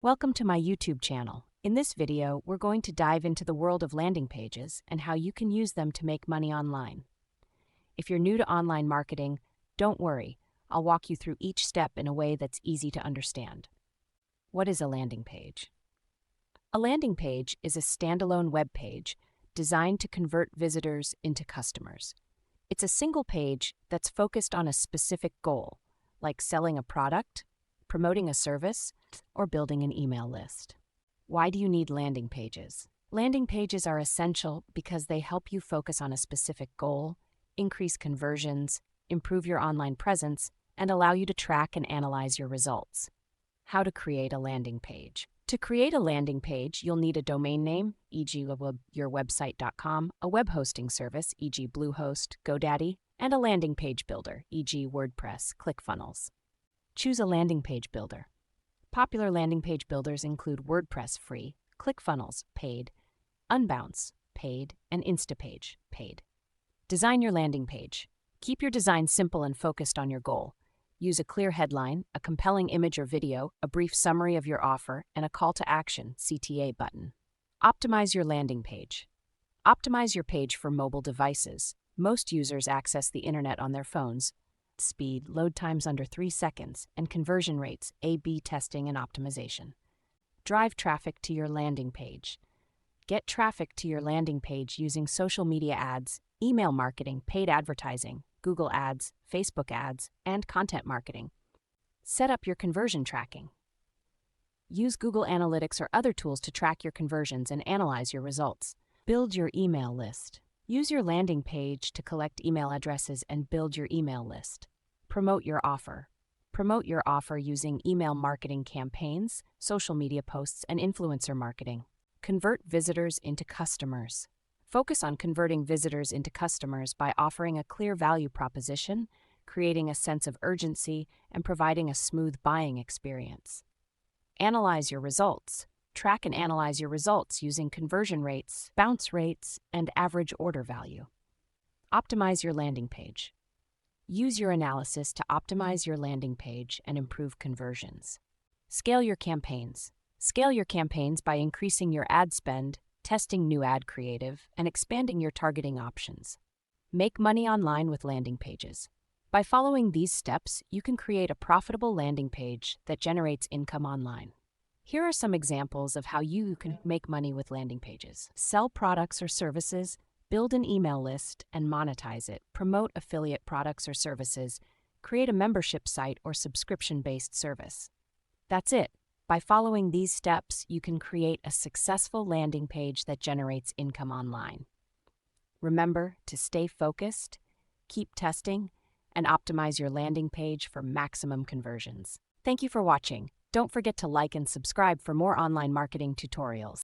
Welcome to my YouTube channel. In this video, we're going to dive into the world of landing pages and how you can use them to make money online. If you're new to online marketing, don't worry. I'll walk you through each step in a way that's easy to understand. What is a landing page? A landing page is a standalone web page designed to convert visitors into customers. It's a single page that's focused on a specific goal, like selling a product, promoting a service, or building an email list. Why do you need landing pages? Landing pages are essential because they help you focus on a specific goal, increase conversions, improve your online presence, and allow you to track and analyze your results. How to create a landing page. To create a landing page, you'll need a domain name, e.g. yourwebsite.com, a web hosting service, e.g. Bluehost, GoDaddy, and a landing page builder, e.g. WordPress, ClickFunnels. Choose a landing page builder. Popular landing page builders include WordPress free, ClickFunnels paid, Unbounce paid, and Instapage paid. Design your landing page. Keep your design simple and focused on your goal. Use a clear headline, a compelling image or video, a brief summary of your offer, and a call to action (CTA) button. Optimize your landing page. Optimize your page for mobile devices. Most users access the internet on their phones. Speed, load times under 3 seconds, and conversion rates, A/B testing and optimization. Drive traffic to your landing page. Get traffic to your landing page using social media ads, email marketing, paid advertising, Google Ads, Facebook ads, and content marketing. Set up your conversion tracking. Use Google Analytics or other tools to track your conversions and analyze your results. Build your email list. Use your landing page to collect email addresses and build your email list. Promote your offer. Promote your offer using email marketing campaigns, social media posts, and influencer marketing. Convert visitors into customers. Focus on converting visitors into customers by offering a clear value proposition, creating a sense of urgency, and providing a smooth buying experience. Analyze your results. Track and analyze your results using conversion rates, bounce rates, and average order value. Optimize your landing page. Use your analysis to optimize your landing page and improve conversions. Scale your campaigns. Scale your campaigns by increasing your ad spend, testing new ad creative, and expanding your targeting options. Make money online with landing pages. By following these steps, you can create a profitable landing page that generates income online. Here are some examples of how you can make money with landing pages. Sell products or services, build an email list and monetize it, promote affiliate products or services, create a membership site or subscription-based service. That's it. By following these steps, you can create a successful landing page that generates income online. Remember to stay focused, keep testing, and optimize your landing page for maximum conversions. Thank you for watching. Don't forget to like and subscribe for more online marketing tutorials.